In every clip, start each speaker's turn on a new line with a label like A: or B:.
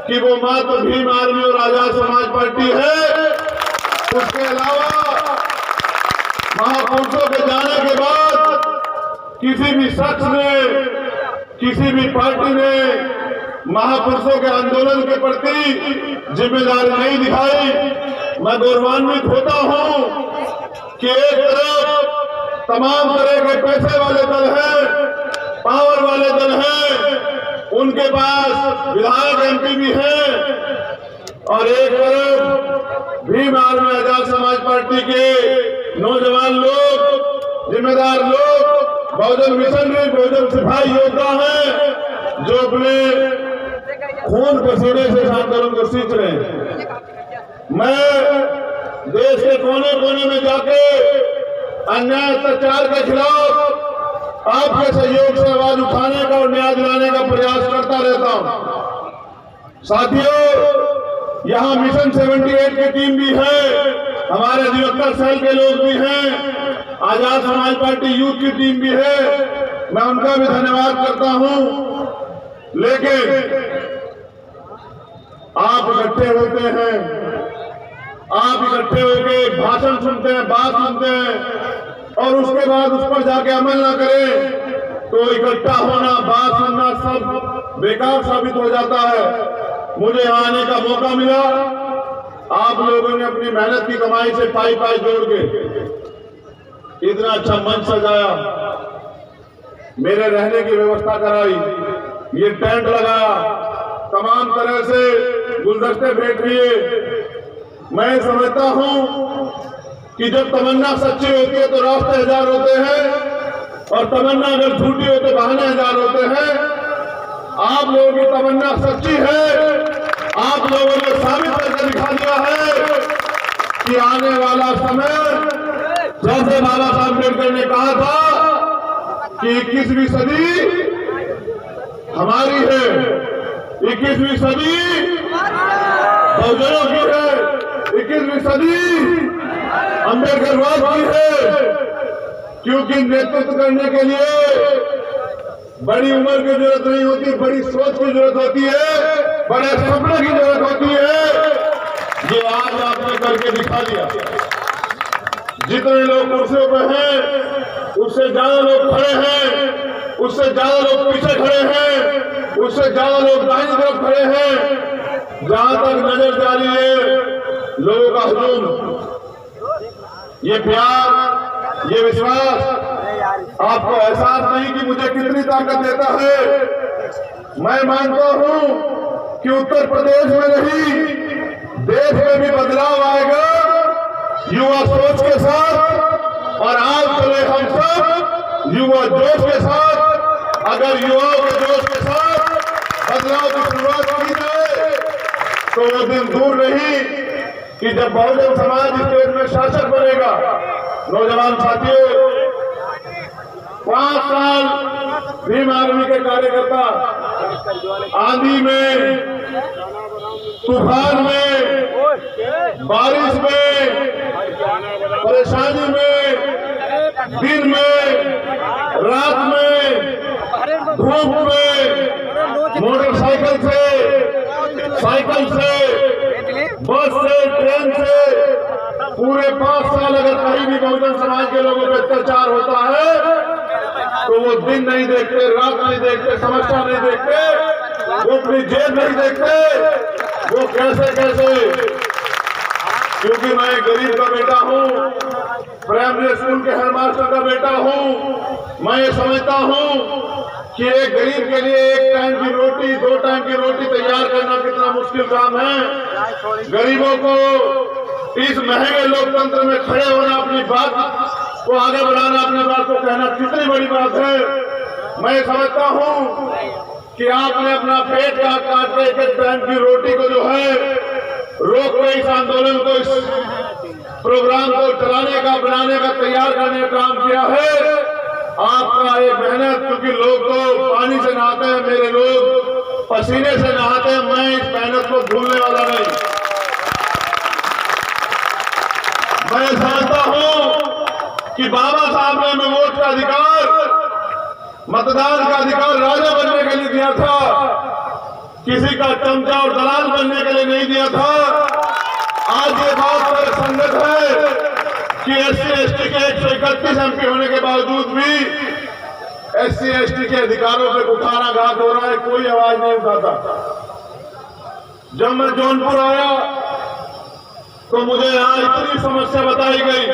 A: कि वो मात्र भीम आर्मी और आजाद समाज पार्टी है। उसके अलावा महापुरुषों के जाने के बाद किसी भी शख्स ने, किसी भी पार्टी ने महापुरुषों के आंदोलन के प्रति जिम्मेदारी नहीं दिखाई। मैं गौरवान्वित होता हूं कि एक तरफ तमाम तरह के पैसे वाले दल हैं, पावर वाले दल हैं, उनके पास विधायक एमपी भी हैं, और एक तरफ भीम आर्मी आजाद समाज पार्टी के नौजवान लोग, जिम्मेदार लोग, बहुजन मिशनरी, बहुजन सिपाही योद्धा हैं जो अपने खून पसीने से आंदोलन को सींच रहे हैं। मैं देश के कोने कोने में जाके अन्याय अत्याचार के खिलाफ आपके सहयोग से आवाज उठाने का और न्याय दिलाने का प्रयास करता रहता हूं। साथियों, यहाँ मिशन 78 की टीम भी है, हमारे अधिवक्ता सेल के लोग भी हैं, आजाद समाज पार्टी यूथ की टीम भी है, मैं उनका भी धन्यवाद करता हूं। लेकिन आप इकट्ठे होते हैं, आप इकट्ठे होकर भाषण सुनते हैं, बात सुनते हैं और उसके बाद उस पर जाके अमल ना करें तो इकट्ठा होना, बात सुनना सब बेकार साबित हो जाता है। मुझे यहाँ आने का मौका मिला, आप लोगों ने अपनी मेहनत की कमाई से पाई पाई जोड़ के इतना अच्छा मंच सजाया, मेरे रहने की व्यवस्था कराई, ये टेंट लगाया, तमाम तरह से गुलदस्ते भेंट किए। मैं समझता हूं कि जब तमन्ना सच्ची होती है तो रास्ते हजार होते हैं, और तमन्ना अगर झूठी हो तो बहाने हजार होते हैं। आप लोगों की तमन्ना सच्ची है, आप लोगों ने साबित करके दिखा दिया है कि आने वाला समय, जैसे बाबा साहब अम्बेडकर ने कहा था कि 21वीं सदी हमारी है, 21वीं सदी बहुजनों की है, 21वीं सदी अम्बेडकरवाद की है। क्योंकि नेतृत्व करने के लिए बड़ी उम्र की जरूरत नहीं होती, बड़ी सोच की जरूरत होती है, बड़े सपने की जरूरत होती है। ये आज आपने करके दिखा दिया। जितने लोग कुर्सियों पर हैं उससे ज्यादा लोग खड़े हैं, उससे ज्यादा लोग पीछे खड़े हैं, उससे ज्यादा लोग दाहिनी तरफ खड़े हैं। जहां तक नजर जा रही है लोगों का हुजूम, ये प्यार, ये विश्वास आपको एहसास नहीं कि मुझे कितनी ताकत देता है। मैं मानता हूं कि उत्तर प्रदेश में नहीं, देश में भी बदलाव आएगा युवा सोच के साथ, और आज चले हम सब युवा जोश के साथ। अगर युवाओं के जोश के साथ बदलाव की शुरुआत की जाए तो वो दिन दूर नहीं कि जब बहुजन समाज इस देश में शासक बनेगा। नौजवान साथियों, 5 साल भीम आर्मी के कार्यकर्ता आंधी में, तूफान में, बारिश में, परेशानी में, दिन में, रात में, धूप में, मोटरसाइकिल से, साइकिल से, बस से, ट्रेन से, पूरे 5 साल अगर कहीं भी बहुजन समाज के लोगों पर अत्याचार होता है तो वो दिन नहीं देखते, रात नहीं देखते, समस्या नहीं देखते, वो अपनी जेब नहीं देखते, वो कैसे कैसे। क्योंकि मैं गरीब का बेटा हूँ, प्राइमरी स्कूल के हेडमास्टर का बेटा हूँ, मैं ये समझता हूँ कि एक गरीब के लिए 1 टाइम की रोटी, 2 टाइम की रोटी तैयार करना कितना मुश्किल काम है। गरीबों को इस महंगे लोकतंत्र में खड़े होना, अपनी बात को आगे बढ़ाना, अपनी बात को कहना कितनी बड़ी बात है। मैं समझता हूं कि आपने अपना पेट काट के 1 टाइम की रोटी को जो है रोक के इस आंदोलन को, इस प्रोग्राम को चलाने का, बनाने का, तैयार करने का काम किया है। आपका ये मेहनत, क्योंकि लोग तो पानी से नहाते हैं, मेरे लोग पसीने से नहाते हैं, मैं इस मेहनत को भूलने वाला नहीं। मैं समझता हूं कि बाबा साहब ने हमें वोट का अधिकार, मतदान का अधिकार राजा बनने के लिए दिया था। किसी का चमचा और दलाल बनने के लिए नहीं दिया था। आज ये बात पर संगत है कि SC/ST के 131 MP होने के बावजूद भी SC/ST के अधिकारों पे कुठाराघात हो रहा है, कोई आवाज नहीं उठाता। जब मैं जौनपुर आया तो मुझे यहाँ इतनी समस्या बताई गई,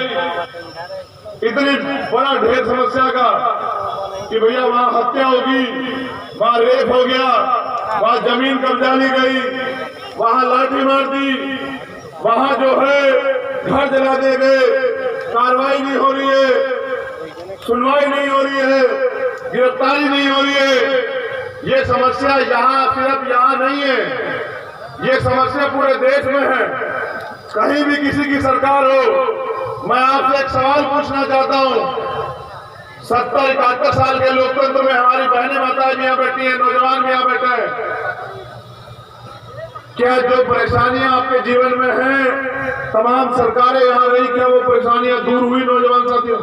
A: इतनी बड़ा ढेर समस्या का कि भैया वहां हत्या होगी, वहां रेप हो गया, वहां जमीन कब्जा ली गई, वहां लाठी मार दी, वहां जो है घर जला दिए गए, कार्रवाई नहीं हो रही है, सुनवाई नहीं हो रही है, गिरफ्तारी नहीं हो रही है। ये समस्या यहाँ सिर्फ यहाँ नहीं है, ये समस्या पूरे देश में है। कहीं भी किसी की सरकार हो, मैं आपसे एक सवाल पूछना चाहता हूँ। 70-71 साल के लोकतंत्र में हमारी बहनें माताएं भी यहाँ बैठी हैं, नौजवान भी यहाँ बैठे हैं। क्या जो परेशानियां आपके जीवन में हैं, तमाम सरकारें यहाँ रही, क्या वो परेशानियां दूर हुई? नौजवान साथियों,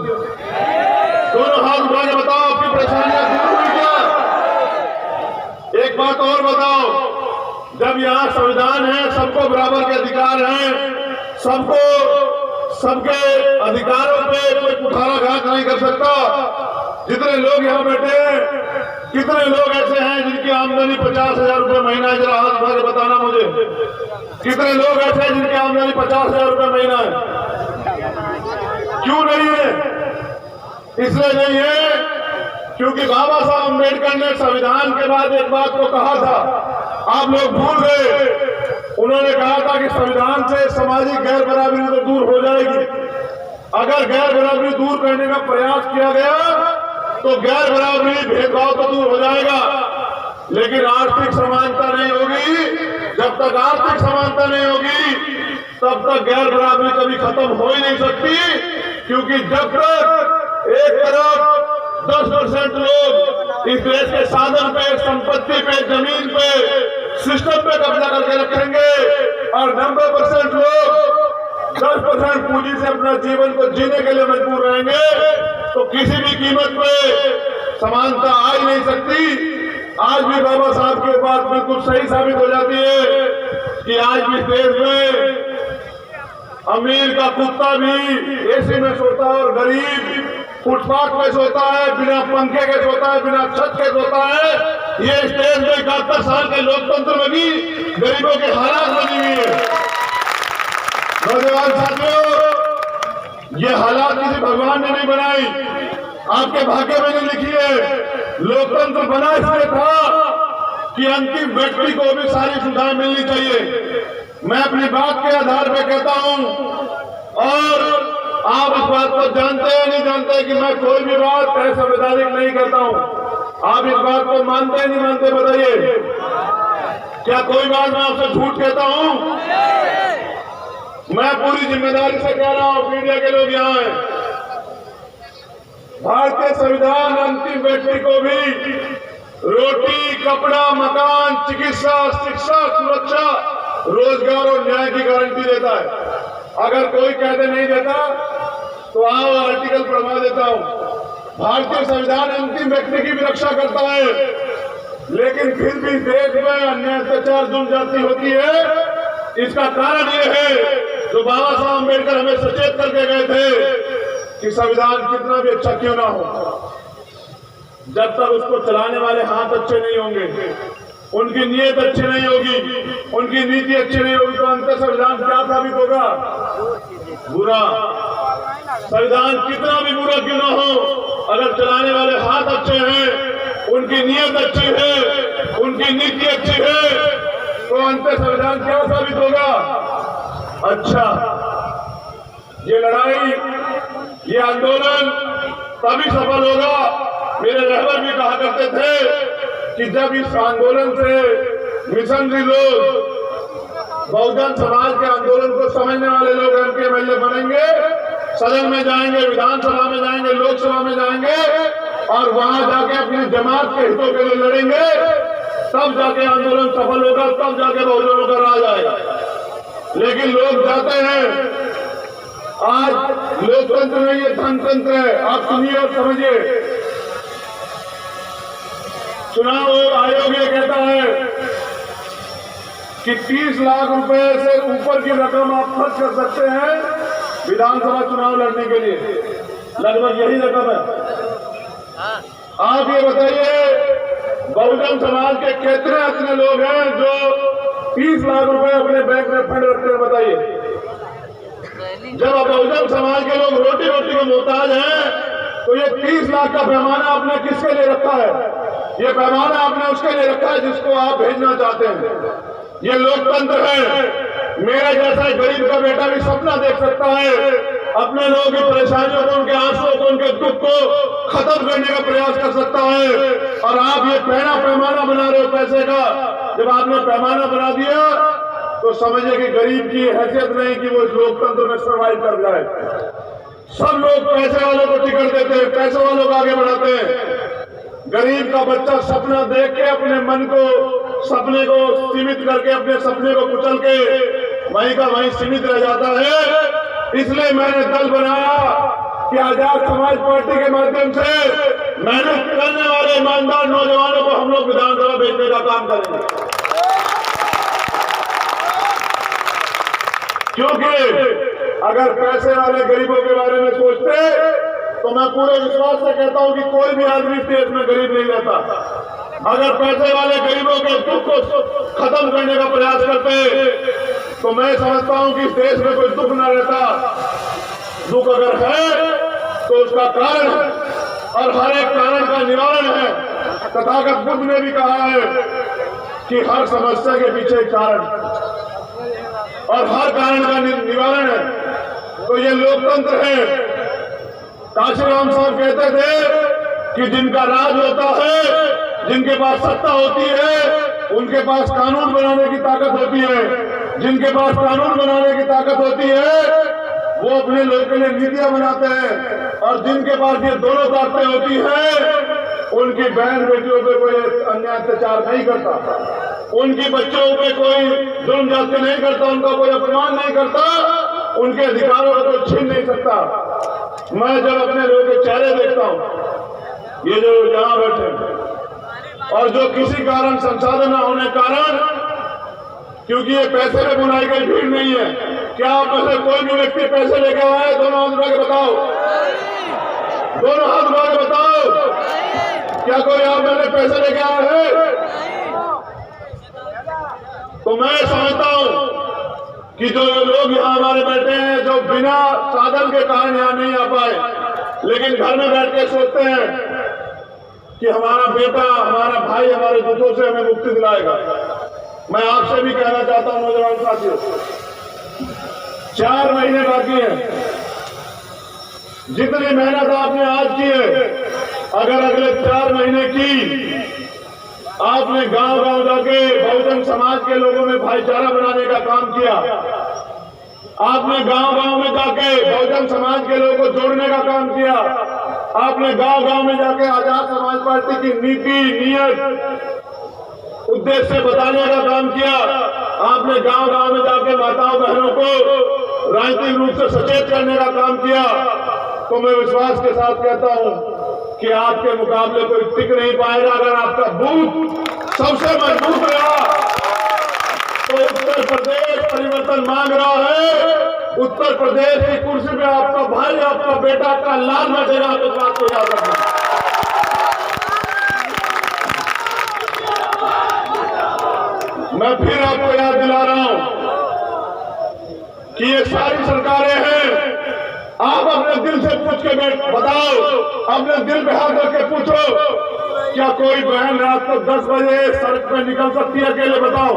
A: दोनों हाथ उठा के बताओ, आपकी परेशानियां दूर हुई क्या? एक बात और बताओ, जब यहाँ संविधान है, सबको बराबर के अधिकार हैं, सबको सबके अधिकारों पे कोई कुठाराघात नहीं कर सकता। जितने लोग यहाँ बैठे हैं, कितने लोग ऐसे हैं जिनकी आमदनी 50,000 रुपये महीना है? जरा हाथ उठा के बताना मुझे, कितने लोग ऐसे हैं जिनकी आमदनी 50,000 रुपये महीना है? क्यों नहीं है? इसलिए नहीं है क्योंकि बाबा साहब अम्बेडकर ने संविधान के बाद एक बात को कहा था, आप लोग भूल गए। उन्होंने कहा था कि संविधान से सामाजिक गैर बराबरी तो दूर हो जाएगी। अगर गैर बराबरी दूर करने का प्रयास किया गया तो गैर बराबरी, भेदभाव तो दूर हो जाएगा, लेकिन आर्थिक समानता नहीं होगी। जब तक आर्थिक समानता नहीं होगी, तब तक गैर बराबरी कभी खत्म हो ही नहीं सकती। क्योंकि जब तक एक तरफ 10% लोग इस देश के साधन पे, संपत्ति पे, जमीन पे, सिस्टम पे कब्जा करके रखेंगे और 90% लोग 10% पूंजी से अपना जीवन को जीने के लिए मजबूर रहेंगे, तो किसी भी कीमत पे समानता आ ही नहीं सकती। आज भी बाबा साहब की बात बिल्कुल सही साबित हो जाती है कि आज भी देश में अमीर का कुत्ता भी एसी में सोता है और गरीब फुटपाथ पे सोता है, बिना पंखे के सोता है, बिना छत के सोता है। ये इस देश में 71 साल के लोकतंत्र में भी गरीबों के हालात बनी हुई है। नौजवान साथियों, ये हालात किसी भगवान ने नहीं बनाई, आपके भाग्य में नहीं लिखी है। लोकतंत्र बना इसलिए था कि अंतिम व्यक्ति को भी सारी सुविधाएं मिलनी चाहिए। मैं अपनी बात के आधार पर कहता हूं, और आप इस बात को जानते हैं नहीं जानते कि मैं कोई भी बात असंवैधानिक नहीं करता हूं। आप इस बात को मानते हैं नहीं मानते, बताइए। क्या कोई बात मैं आपसे झूठ कहता हूं? मैं पूरी जिम्मेदारी से कह रहा हूं, मीडिया के लोग यहाँ हैं। भारतीय संविधान अंतिम व्यक्ति को भी रोटी, कपड़ा, मकान, चिकित्सा, शिक्षा, सुरक्षा, रोजगार और न्याय की गारंटी देता है। अगर कोई कहते नहीं देता तो आओ आर्टिकल पढ़वा देता हूं। भारतीय संविधान अंतिम व्यक्ति की भी रक्षा करता है, लेकिन फिर भी देश में अन्याय, अत्याचार, जुल्म जाति होती है। इसका कारण यह है जो बाबा साहब अम्बेडकर हमें सचेत करके गए थे कि संविधान कितना भी अच्छा क्यों ना हो, जब तक उसको चलाने वाले हाथ अच्छे नहीं होंगे, उनकी नीयत अच्छी नहीं होगी, उनकी नीति अच्छी नहीं होगी, तो अंत संविधान क्या साबित होगा? बुरा। संविधान कितना भी बुरा क्यों ना हो, अगर चलाने वाले हाथ अच्छे हैं, उनकी नीयत अच्छी है, उनकी नीति अच्छी है, तो अंत संविधान क्या साबित होगा? अच्छा। ये लड़ाई, ये आंदोलन तभी सफल होगा। मेरे रहबर भी कहा करते थे कि जब इस आंदोलन से मिशनरी लोग, बहुजन समाज के आंदोलन को समझने वाले लोग एमपी एमएलए बनेंगे, सदन में जाएंगे, विधानसभा में जाएंगे, लोकसभा में जाएंगे और वहां जाके अपनी जमात के हितों के लिए लड़ेंगे, तब जाके आंदोलन सफल होगा, तब जाके बहुजनों का राज आएगा। लेकिन लोग जाते हैं, आज लोकतंत्र में ये धनतंत्र है। आप सुनिए और समझिए। चुनाव आयोग ये कहता है कि 30 लाख रुपए से ऊपर की रकम आप खर्च कर सकते हैं विधानसभा चुनाव लड़ने के लिए। लगभग यही रकम है। आप ये बताइए बहुजन समाज के कितने ऐसे लोग हैं जो 30 लाख रुपए अपने बैंक में फंड रखते हैं? बताइए। जब बहुजन समाज के लोग रोटी रोटी के मोहताज हैं तो ये 30 लाख का पैमाना आपने किसके लिए रखा है? ये पैमाना आपने उसके लिए रखा है जिसको आप भेजना चाहते हैं। ये लोकतंत्र है। मेरे जैसा गरीब का बेटा भी सपना देख सकता है, अपने लोगों की परेशानियों को, उनके आंसुओं को, उनके दुख को खत्म करने का प्रयास कर सकता है। और आप ये पहला पैमाना बना रहे हो पैसे का। जब आपने पैमाना बना दिया तो समझिए कि गरीब की हैसियत नहीं कि वो इस लोकतंत्र में सर्वाइव कर जाए। सब लोग पैसे वालों को टिकट देते हैं, पैसे वालों को आगे बढ़ाते हैं। गरीब का बच्चा सपना देख के अपने मन को, सपने को सीमित करके, अपने सपने को कुचल के वहीं का वहीं सीमित रह जाता है। इसलिए मैंने दल बनाया कि आजाद समाज पार्टी के माध्यम से मेहनत करने वाले ईमानदार नौजवानों को हम लोग विधानसभा भेजने का काम करेंगे। क्योंकि अगर पैसे वाले गरीबों के बारे में सोचते तो मैं पूरे विश्वास से कहता हूं कि कोई भी आदमी देश में गरीब नहीं रहता। अगर पैसे वाले गरीबों के दुख को खत्म करने का प्रयास करते तो मैं समझता हूं कि इस देश में कोई दुख न रहता। दुख अगर है तो उसका कारण है और हर एक कारण का निवारण है। तथागत बुद्ध ने भी कहा है कि हर समस्या के पीछे एक कारण और हर कारण का निवारण है। तो ये लोकतंत्र है। काशीराम साहब कहते थे कि जिनका राज होता है, जिनके पास सत्ता होती है, उनके पास कानून बनाने की ताकत होती है। जिनके पास कानून बनाने की ताकत होती है वो अपने लोगों के लिए नीतियां बनाते हैं। और जिनके पास ये दोनों ताकतें होती हैं उनकी बहन बेटियों पे कोई अन्याय अत्याचार नहीं करता, उनकी बच्चों पे कोई जुल्म जाति नहीं करता, उनका कोई अपमान नहीं करता, उनके अधिकारों को कोई छीन नहीं सकता। मैं जब अपने लोगों के चेहरे देखता हूं, ये जो यहां बैठे और जो किसी कारण संसाधन न होने कारण, क्योंकि ये पैसे में बुलाई गई भीड़ नहीं है। क्या आप में से कोई भी व्यक्ति पैसे लेके आया है? दोनों हाथ उठा के बताओ, दोनों हाथ उठा के बताओ। क्या कोई आप में से पैसे लेके आया है? तो मैं समझता हूं कि जो लोग यहाँ हमारे बैठे हैं, जो बिना साधन के कारण यहाँ नहीं आ पाए, लेकिन घर में बैठ के सोचते हैं कि हमारा बेटा, हमारा भाई हमारे दुखों से हमें मुक्ति दिलाएगा। मैं आपसे भी कहना चाहता हूं नौजवान साथियों, 4 महीने बाकी हैं। जितनी मेहनत आपने आज की है, अगर अगले 4 महीने की आपने गांव गांव जाके बहुजन समाज के लोगों में भाईचारा बनाने का काम किया, आपने गांव गांव में जाके बहुजन समाज के लोगों को जोड़ने का काम किया, आपने गांव गांव में जाके आजाद समाज पार्टी की नीति, नियत, उद्देश्य बताने का काम किया, आपने गांव गांव में जाके माताओं बहनों को राजनीतिक रूप से सचेत करने का काम किया। तो मैं विश्वास के साथ कहता हूं कि आपके मुकाबले कोई टिक नहीं पाएगा। अगर आपका बूथ सबसे मजबूत रहा तो उत्तर प्रदेश परिवर्तन मांग रहा है। उत्तर प्रदेश की कुर्सी पे आपका भाई, आपका बेटा, आपका लाल बैठेगा। तो बात को याद रखना। मैं फिर आपको याद दिला रहा हूं कि ये सारी सरकारें हैं। आप अपने दिल से पूछ के बताओ, अपने दिल पे हाथ रख के पूछो, क्या कोई बहन रात को 10 बजे सड़क पे निकल सकती है अकेले? बताओ,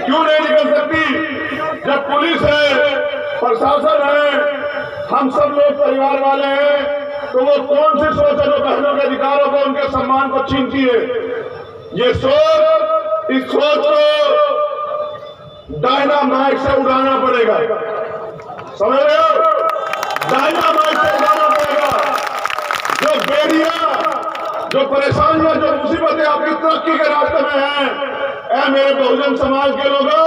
A: क्यों नहीं निकल सकती? जब पुलिस है, प्रशासन है, हम सब लोग परिवार वाले हैं, तो वो कौन सी सोच है जो बहनों के अधिकारों को, उनके सम्मान को छीनती है? ये सोच, इस सोच को डायनामाइट से उड़ाना पड़ेगा। समझ रहे हो? डायनामाइट से उड़ाना पड़ेगा। जो बेड़ियां, जो परेशानियां, जो मुसीबतें आपकी तरक्की के रास्ते में हैं, ऐ मेरे बहुजन समाज के लोगों,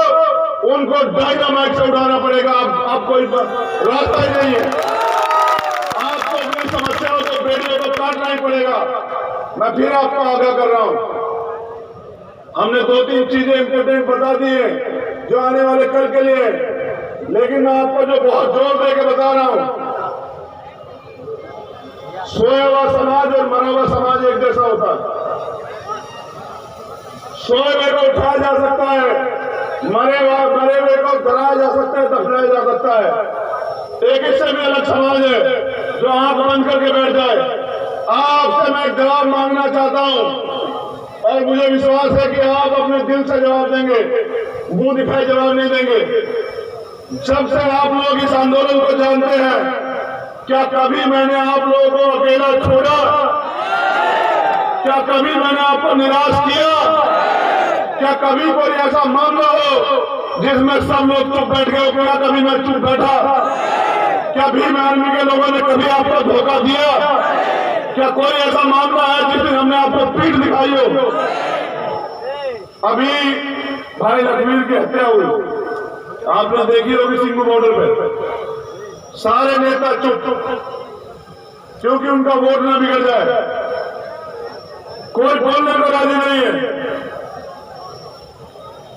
A: उनको डायनामाइट से उड़ाना पड़ेगा। आपको रास्ता ही नहीं है। आपको अपनी समस्याओं को, बेड़ियों को काटना ही पड़ेगा। मैं फिर आपको आगाह कर रहा हूं, हमने 2-3 चीजें इंपोर्टेंट बता दी है जो आने वाले कल के लिए, लेकिन मैं आपको जो बहुत जोर दे के बता रहा हूं, सोया हुआ समाज और मरा हुआ समाज एक जैसा होता है। सोए हुए को उठाया जा सकता है, मरे हुए को गिराया जा सकता है, दफनाया जा सकता है। एक इससे भी अलग समाज है जो आंख बंद करके बैठ जाए। आपसे मैं जवाब मांगना चाहता हूं और मुझे विश्वास है कि आप अपने दिल से जवाब देंगे, मुंह दिखाए जवाब नहीं देंगे। जब से आप लोग इस आंदोलन को जानते हैं, क्या कभी मैंने आप लोगों को अकेला छोड़ा? क्या कभी मैंने आपको निराश किया? क्या कभी कोई ऐसा मामला हो जिसमें सब लोग चुप बैठ गए? क्या कभी मैं चुप बैठा? क्या भीम आर्मी के लोगों ने कभी आपको धोखा दिया? क्या कोई ऐसा मामला है जिसमें हमने आपको पीठ दिखाई हो? अभी भाई लखवीर की हत्या हुई, आपने देखी होगी सिंगू बॉर्डर पे। सारे नेता चुप, क्योंकि उनका वोट ना बिगड़ जाए। कोई बोलने को राजी नहीं है।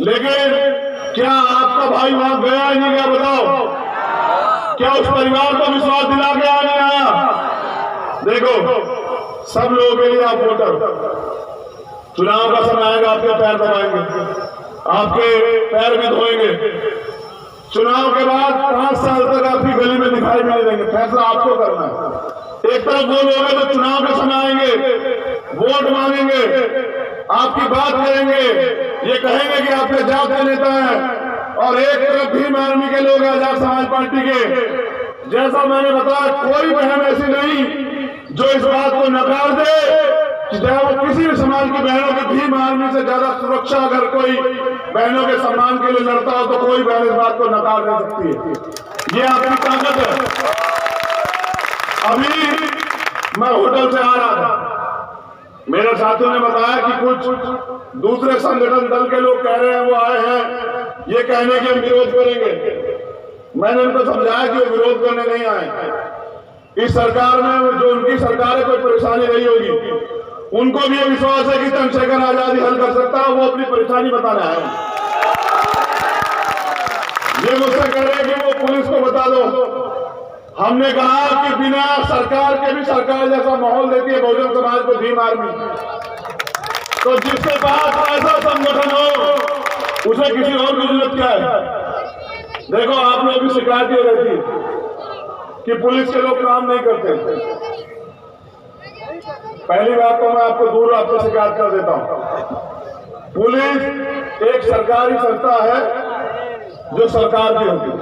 A: लेकिन क्या आपका भाई वहां गया ही नहीं गया? बताओ, क्या उस परिवार को विश्वास दिला के आ नहीं आया? देखो, सब लोगों के लिए आप वोटर, चुनाव का समय आएगा, आपके पैर दबाएंगे, आपके पैर भी धोएंगे। चुनाव के बाद 5 साल तक आपकी गली में दिखाई नहीं देंगे। फैसला आपको करना है। एक तरफ वो लोग हैं तो चुनाव के समय आएंगे, वोट मांगेंगे, आपकी बात करेंगे, ये कहेंगे कि आपके जात के नेता हैं, और एक तरफ भीम आर्मी के लोग हैं, आजाद समाज पार्टी के। जैसा मैंने बताया, कोई बहन ऐसी नहीं जो इस बात को नकार दे कि चाहे वो किसी भी समाज की बहनों की भीम आर्मी से ज्यादा सुरक्षा अगर कोई बहनों के सम्मान के लिए लड़ता हो तो कोई बहन इस बात को नकार दे सकती है। ये आपकी ताकत है। अभी मैं होटल से आ रहा था, मेरे साथियों ने बताया कि कुछ दूसरे संगठन दल के लोग कह रहे हैं, वो आए हैं ये कहने कि हम विरोध करेंगे। मैंने उनको समझाया कि वो विरोध करने नहीं आए। इस सरकार में जो उनकी सरकार है, कोई परेशानी नहीं होगी। उनको भी ये विश्वास है कि चंद्रशेखर आजादी हल कर सकता है, वो अपनी परेशानी बताना है। ये मुझसे कह रहे हैं कि वो पुलिस को बता दो। हमने कहा कि बिना सरकार के भी सरकार जैसा माहौल देती है बहुजन समाज को भीम आर्मी, तो जिसके पास ऐसा संगठन हो उसे किसी और की जरूरत क्या है? देखो, आप लोग भी शिकायत ये रहती कि पुलिस के लोग काम नहीं करते। पहली बात तो मैं आपको दूर आपको शिकायत कर देता हूं, पुलिस एक सरकारी संस्था है जो सरकार की होती है,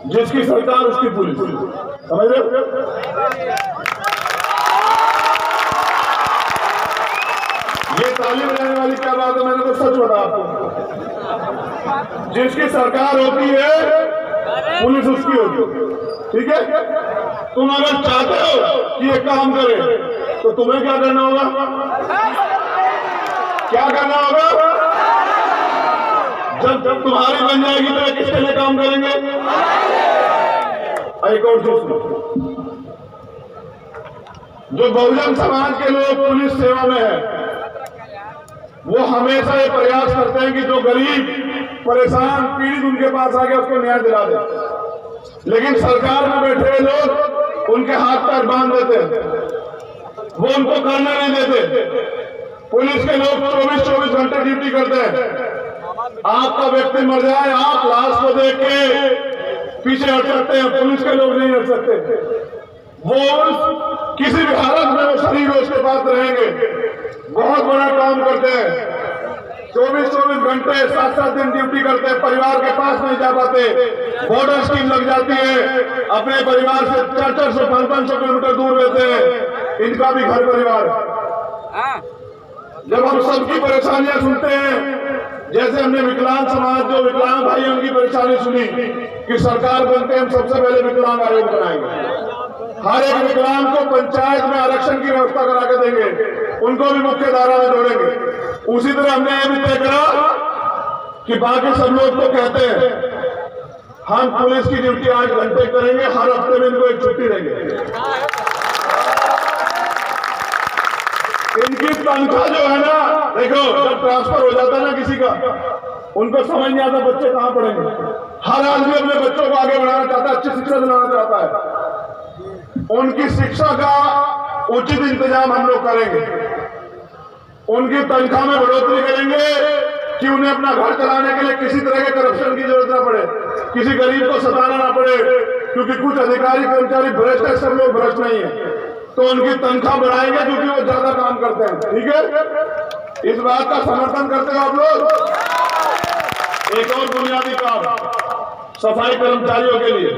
A: जिसकी सरकार उसकी पुलिस, समझ रहे हो? ये तालीम लेने वाली क्या बात है? मैंने तो सच बताया आपको। जिसकी सरकार होती है पुलिस उसकी होती है, ठीक है? तुम अगर चाहते हो कि ये काम करे तो तुम्हें क्या करना होगा? क्या करना होगा? जब तुम्हारी बन जाएगी तो किसके लिए काम करेंगे? एक और चीज, जो बहुजन समाज के लोग पुलिस सेवा में है, वो हमेशा ये प्रयास करते हैं कि जो गरीब परेशान पीड़ित उनके पास आके उसको न्याय दिला दे। लेकिन सरकार में बैठे लोग उनके हाथ पैर बांध देते हैं, वो उनको करने नहीं देते। पुलिस के लोग 24-24 घंटे ड्यूटी करते हैं। आपका व्यक्ति मर जाए, आप लाश को देख के पीछे हट सकते हैं, पुलिस के लोग नहीं हट सकते। वो किसी भी हालत में वो शरीर उसके पास रहेंगे। बहुत बड़ा काम करते हैं, 24-24 घंटे 7-7 दिन ड्यूटी करते हैं, परिवार के पास नहीं जा पाते। बॉर्डर स्कीम लग जाती है, अपने परिवार से 400-500 किलोमीटर दूर रहते हैं। इनका भी घर परिवार। जब हम सबकी परेशानियां सुनते हैं, जैसे हमने विकलांग समाज, जो विकलांग भाई उनकी परेशानी सुनी कि सरकार बनते हम सबसे पहले विकलांग आयोग बनाएंगे, हर एक विकलांग को पंचायत में आरक्षण की व्यवस्था करा के देंगे, उनको भी मुख्य धारा में जोड़ेंगे। उसी तरह हमने यह भी तय करा कि बाकी सब लोग तो कहते हैं हम पुलिस की ड्यूटी 8 घंटे करेंगे, हर हफ्ते में इनको एक छुट्टी देंगे। इनकी तनख्वाह जो है ना, देखो जब ट्रांसफर हो जाता है ना किसी का, उनको समझ नहीं आता बच्चे कहां पढ़ेंगे। हर आदमी अपने बच्चों को आगे बढ़ाना चाहता है, अच्छी शिक्षा दिलाना चाहता है। उनकी शिक्षा का उचित इंतजाम हम लोग करेंगे, उनकी तनख्वाह में बढ़ोतरी करेंगे कि उन्हें अपना घर चलाने के लिए किसी तरह के करप्शन की जरूरत ना पड़े, किसी गरीब को सताना ना पड़े, क्योंकि कुछ अधिकारी कर्मचारी भ्रष्ट है, सब लोग भ्रष्ट नहीं है। तो उनकी तनख्वाह बढ़ाएंगे क्योंकि वो ज्यादा काम करते हैं। ठीक है, इस बात का समर्थन करते हो आप लोग। एक और बुनियादी काम सफाई कर्मचारियों के लिए,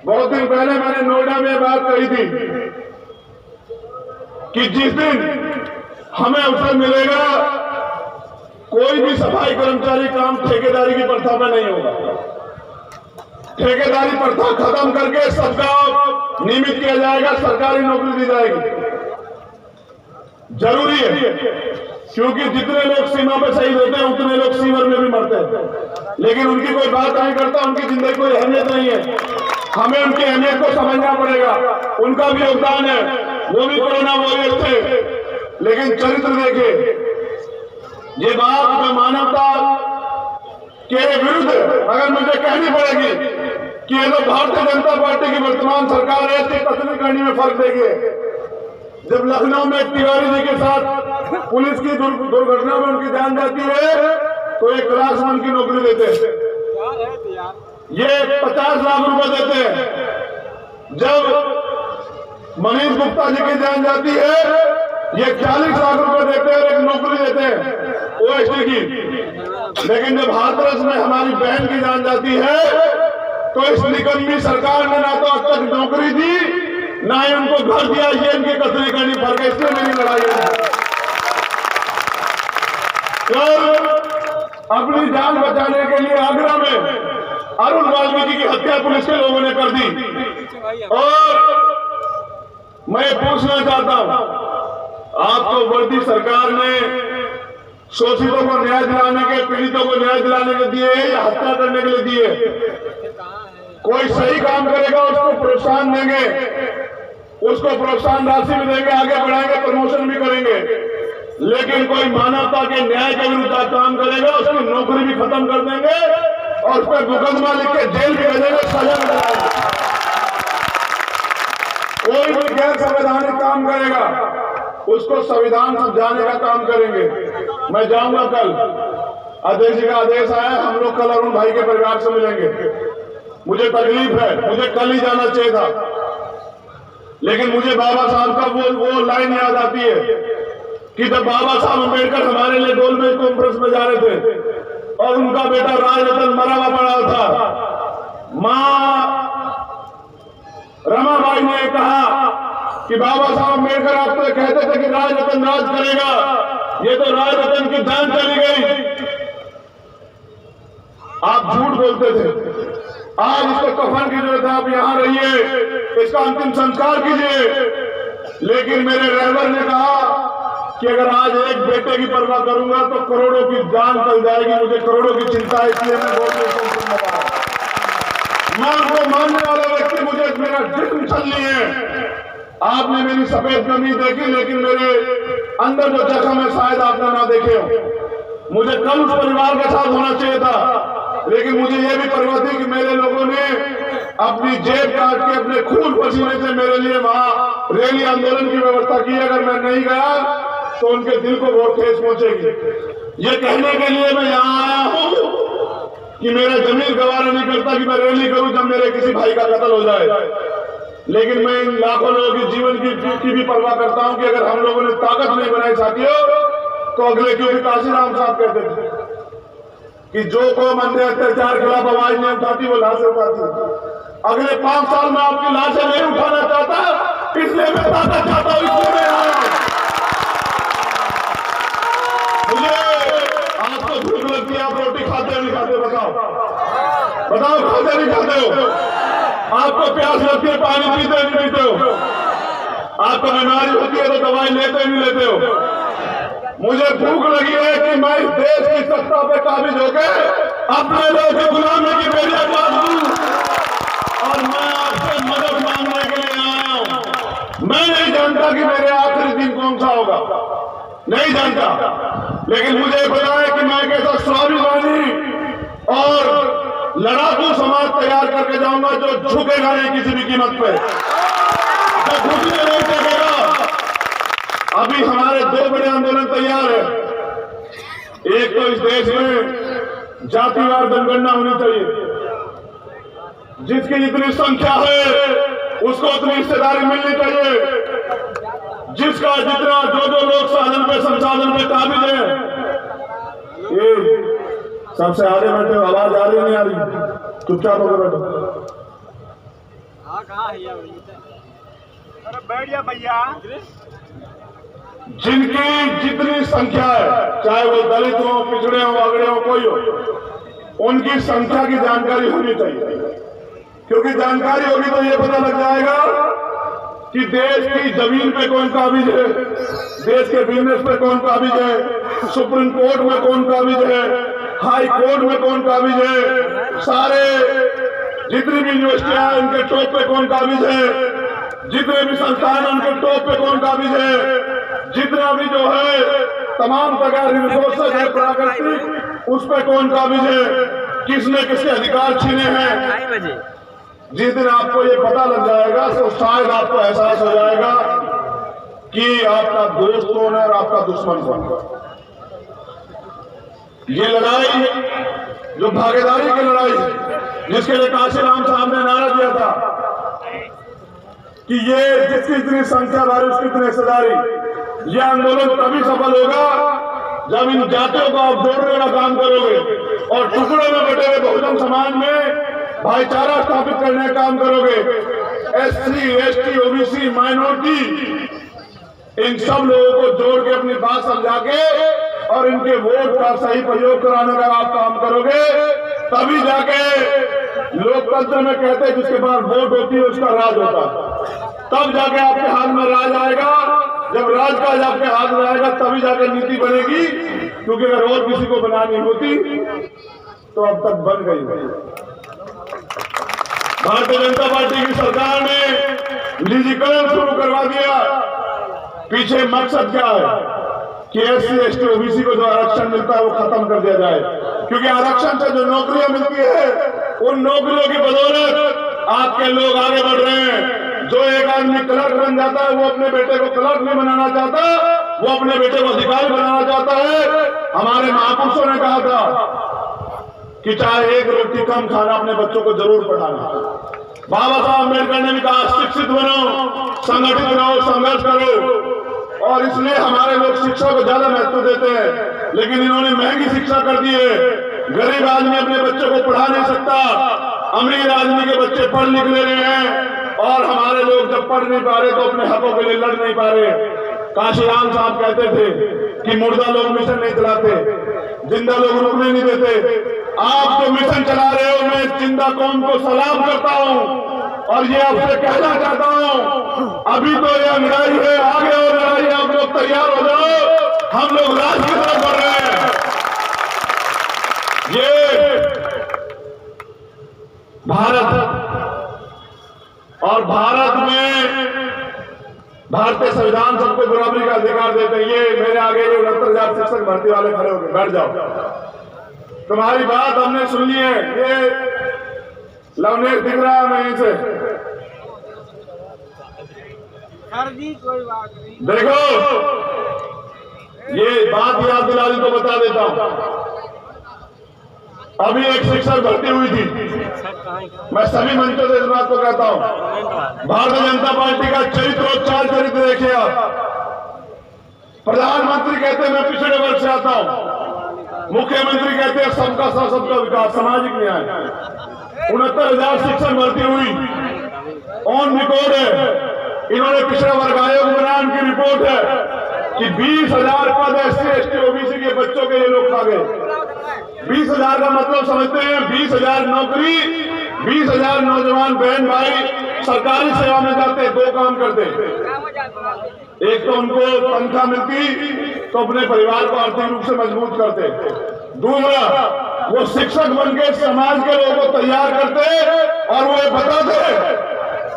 A: बहुत दिन पहले मैंने नोएडा में बात कही थी कि जिस दिन हमें अवसर मिलेगा कोई भी सफाई कर्मचारी काम ठेकेदारी की प्रथा में नहीं होगा। ठेकेदारी प्रथा खत्म करके सबका नियमित किया जाएगा, सरकारी नौकरी दी जाएगी। जरूरी है, क्योंकि जितने लोग सीमा पे शहीद होते हैं उतने लोग सीवर में भी मरते हैं, लेकिन उनकी कोई बात नहीं करता, उनकी जिंदगी कोई अहमियत नहीं है। हमें उनकी अहमियत को समझना पड़ेगा। उनका भी योगदान है, वो भी कोरोना वॉरियर थे, लेकिन चरित्र देखिए। ये बात में मानवता के विरुद्ध अगर मुझे कहनी पड़ेगी कि ये तो भारतीय जनता पार्टी की वर्तमान सरकार है, इसकी कतली करनी में फर्क देखिए। जब लखनऊ में तिवारी जी के साथ पुलिस की दुर्घटना में उनकी जान जाती है तो एक क्लास 1 की नौकरी देते हैं, ये 50 लाख रुपए देते हैं। जब मनीष गुप्ता जी की जान जाती है ये 40 लाख रुपए देते हैं और एक नौकरी देते हैं ओएसडी की। लेकिन जब हाथरस में हमारी बहन की जान जाती है तो इस निकम्मी सरकार ने ना तो अब तक नौकरी दी ना ही उनको घर दिया। ये इनकी कतरी करनी फर्क है, इसलिए मेरी लड़ाई है। तो अपनी जान बचाने के लिए आगरा में अरुण वाल्मीकि की हत्या पुलिस के लोगों ने कर दी। और मैं पूछना चाहता हूं, आपको वर्दी सरकार ने शोषितों को न्याय दिलाने के, पीड़ितों को न्याय दिलाने के दिए या हत्या करने के लिए दिए? कोई सही काम करेगा उसको प्रोत्साहन देंगे, उसको प्रोत्साहन राशि भी देंगे, आगे बढ़ाएंगे, प्रमोशन भी करेंगे। लेकिन कोई मानवता के न्याय के विरुद्ध काम करेगा उसकी नौकरी भी खत्म कर देंगे और उस पर मुकदमा लिख के जेल भी भेजेंगे, सजा भी दिलाएंगे। कोई भी गैर संवैधानिक काम करेगा उसको संविधान समझाने का काम करेंगे। मैं जाऊंगा कल, अध्यक्ष जी का आदेश आया, हम लोग कल अरुण भाई के परिवार से मिलेंगे। मुझे तकलीफ है, मुझे कल ही जाना चाहिए था, लेकिन मुझे बाबा साहब का वो लाइन याद आती है कि जब बाबा साहब अम्बेडकर हमारे लिए गोलमेज कॉन्फ्रेंस में जा रहे थे और उनका बेटा राजरतन मरा हुआ पड़ा था, मां रमाबाई ने कहा कि बाबा साहब अम्बेडकर आप तो कहते थे कि राजरतन राज करेगा, ये तो राजरतन की जान चली गई। आप झूठ बोलते थे। आज इसको कफन की जरूरत है, आप यहां रहिए, इसका अंतिम संस्कार कीजिए। लेकिन मेरे रहबर ने कहा कि अगर आज एक बेटे की परवाह करूंगा तो करोड़ों की जान चल जाएगी, मुझे करोड़ों की चिंता है, इसलिए मैं बहुत मां को मानने वाला व्यक्ति, मुझे मेरा जिस्म छलनी है। आपने मेरी सफेद कमी देखी, लेकिन मेरे अंदर जो जख्म है शायद आपने ना देखे हो। मुझे कल उस परिवार के साथ होना चाहिए था, लेकिन मुझे यह भी परवाह थी कि मेरे लोगों ने अपनी जेब काट के अपने खून पसीने से मेरे लिए वहां रैली आंदोलन की व्यवस्था की। अगर मैं नहीं गया तो उनके दिल को बहुत ठेस पहुंचेगी। ये कहने के लिए मैं यहां आया हूं कि मेरा जमीन गवारा नहीं करता कि मैं रैली करूं जब मेरे किसी भाई का कत्ल हो जाए, लेकिन मैं इन लाखों लोगों के जीवन की भी परवाह करता हूं कि अगर हम लोगों ने ताकत नहीं बनाई साथियों तो अगले, क्योंकि काशीराम साहब कहते थे कि जो कौम अंधे अत्याचार के खिलाफ आवाज नहीं उठाती वो लाशें उठाती। अगले 5 साल में आपकी लाशें नहीं उठाना चाहता, इसलिए मैं ताकत चाहता हूं, इसलिए मैं आया। मुझे आपको भूख लगती है, आप रोटी खाते हो नहीं खाते? बताओ खाते नहीं खाते हो? आपको प्यास लगती है, पानी पीते नहीं पीते हो? आपको बीमारी होती है तो दवाई लेते नहीं लेते हो? मुझे भूख लगी है कि मैं इस देश की सत्ता पे काबिज होकर अपने लोगों की गुलामी की बेड़ियां काट दूं, और मैं आपसे मदद मांगने के लिए आया हूं। मैं नहीं जानता कि मेरे आखिरी दिन कौन सा होगा, नहीं जानता, लेकिन मुझे पता है कि मैं एक ऐसा स्वाभिमानी और लड़ाकू समाज तैयार करके जाऊंगा जो झुकेगा नहीं किसी भी कीमत पे, जो घुसने नहीं सकेगा। अभी हमारे 2 बड़े आंदोलन तैयार है। एक तो इस देश में जातिवार जनगणना होनी चाहिए, जिसकी जितनी संख्या है उसको उतनी हिस्सेदारी मिलनी चाहिए, जिसका जितना जो लोग साधन पे संसाधन पे काबिल है। ये सबसे आगे बैठे, आवाज आ रही नहीं आ रही? चुपचाप होकर बैठो।
B: अरे बैठ जा भैया।
A: जिनकी जितनी संख्या है, चाहे वो दलित हो, पिछड़े हो, अगड़े हो, कोई हो, उनकी संख्या की जानकारी होनी चाहिए। क्योंकि जानकारी होगी तो ये पता लग जाएगा कि देश की जमीन पे कौन काबिज है, देश के बिजनेस पे कौन काबिज है, सुप्रीम कोर्ट में कौन काबिज है, हाई कोर्ट में कौन काबिज है, सारे जितनी भी यूनिवर्सिटियां हैं उनके टॉप पे कौन काबिज है, जितने भी संस्थान हैं उनके टॉप पे कौन काबिज है, जितना भी जो है तमाम प्रकार की रिसोर्सेज है प्राकृतिक, उस पर कौन काबिज है, किसने किसके अधिकार छीने हैं। जिस दिन आपको ये पता लग जाएगा तो शायद आपको एहसास हो जाएगा कि आपका दोस्त कौन है और आपका दुश्मन कौन है। ये लड़ाई जो भागीदारी की लड़ाई है, जिसके लिए काशीराम साहब ने नारा दिया था कि ये जिसकी इतनी संख्या बारी उसकी इतनी हिस्सेदारी, ये आंदोलन तभी सफल होगा जब इन जातियों को आप जोड़ने का काम करोगे और टुकड़ों में बटे हुए बहुजन समाज में भाईचारा स्थापित करने का काम करोगे। एससी, एसटी, ओबीसी, माइनॉरिटी, इन सब लोगों को जोड़ के अपनी बात समझा के और इनके वोट का सही प्रयोग कराने का आप काम करोगे, तभी जाके लोकतंत्र में कहते हैं जिसके पास वोट होती है उसका राज होता है, तब जाके आपके हाथ में राज आएगा। जब राज का आपके हाथ में आएगा तभी जाके नीति बनेगी, क्योंकि अगर और किसी को बनानी होती तो अब तक बन गई। भारतीय जनता पार्टी की सरकार ने निजीकरण शुरू करवा दिया। पीछे मकसद क्या है कि एससी, एसटी, ओबीसी को जो आरक्षण मिलता है वो खत्म कर दिया जाए, क्योंकि आरक्षण से जो नौकरियां मिलती है उन नौकरियों की बदौलत आपके लोग आगे बढ़ रहे हैं। जो एक आदमी क्लर्क बन जाता है वो अपने बेटे को क्लर्क नहीं बनाना चाहता, वो अपने बेटे को अधिकारी बनाना चाहता है। हमारे महापुरुषों ने कहा था कि चाहे एक रोटी कम खाना, अपने बच्चों को जरूर पढ़ाना। बाबा साहब अम्बेडकर ने भी कहा शिक्षित बनो, संगठित रहो, संघर्ष करो, और इसलिए हमारे लोग शिक्षा को ज्यादा महत्व देते हैं। लेकिन इन्होंने महंगी शिक्षा कर दी है। गरीब आदमी अपने बच्चों को पढ़ा नहीं सकता, अमीर आदमी के बच्चे पढ़ लिख ले रहे हैं, और हमारे लोग जब पढ़ नहीं पा रहे तो अपने हकों के लिए लड़ नहीं पा रहे। काशीराम साहब कहते थे कि मुर्दा लोग मिशन नहीं चलाते, जिंदा लोग रुकने नहीं देते। आप जो मिशन चला रहे हो, मैं जिंदा कौम को सलाम करता हूं और ये आपसे कहना चाहता हूं, अभी तो ये लड़ाई है, आगे और लड़ाई, आप लोग तैयार हो जाओ। हम लोग राज की तरफ बढ़ रहे हैं। ये भारत, और भारत में भारतीय संविधान सबको बराबरी का अधिकार देते हैं। ये मेरे आगे ये 69,000 शिक्षक भर्ती वाले खड़े हो गए, बैठ जाओ, तुम्हारी बात हमने सुन ली है। ये लवनेश दिख रहा है वहीं से,
B: कोई बात नहीं।
A: देखो ये बात याद दिला दी तो बता देता हूं। अभी एक शिक्षक भर्ती हुई थी, मैं सभी मंचों से इस बात को कहता हूं, भारतीय जनता पार्टी का चरित्र और चाल चरित्र देखिए आप। प्रधानमंत्री कहते हैं मैं पिछड़े वर्ग से आता हूं, मुख्यमंत्री कहते हैं सबका साथ सबका विकास, सामाजिक न्याय। 69,000 शिक्षक भर्ती हुई, ऑन रिकॉर्ड है। इन्होंने पिछड़ा वर्ग आयोग बनाया, उनकी रिपोर्ट है कि 20,000 पद एससी, एसटी, ओबीसी के बच्चों के लिए लोग खा गए। 20,000 का मतलब समझते हैं, 20,000 नौकरी, 20,000 नौजवान बहन भाई सरकारी सेवा में जाते, 2 काम करते। एक तो उनको तनख्वाह मिलती तो अपने परिवार को आर्थिक रूप से मजबूत करते, दूसरा वो शिक्षक बनके समाज के लोगों को तैयार करते और वो बताते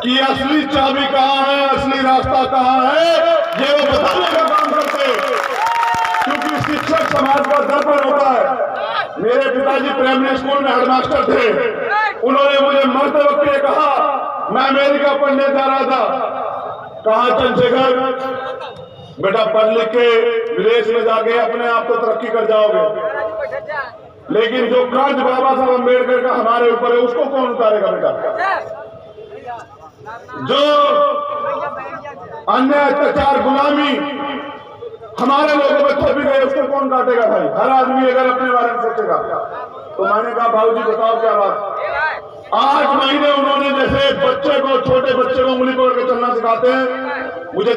A: कि असली चाबी कहाँ है, असली रास्ता कहाँ है, ये वो बताने का काम करते। शिक्षक समाज का दर्पण होता है। मेरे पिताजी प्राइमरी स्कूल में हेडमास्टर थे। उन्होंने मुझे मरते वक्त ये कहा, मैं अमेरिका पढ़ने जा रहा था। कहा चंद्रशेखर, बेटा पढ़ लिख के विदेश में जाके अपने आप को तरक्की कर जाओगे, लेकिन जो कर्ज बाबा साहब अम्बेडकर का हमारे ऊपर है उसको कौन उतारेगा बेटा? जो अन्य अत्याचार गुलामी हमारे लोगों में थोपी गई उसको कौन काटेगा भाई? हर आदमी अगर अपने बारे में सोचेगा। तो मैंने कहा भाऊजी बताओ क्या बात। 8 महीने उन्होंने जैसे बच्चे को, छोटे बच्चे को उंगली पकड़ के चलना सिखाते हैं, मुझे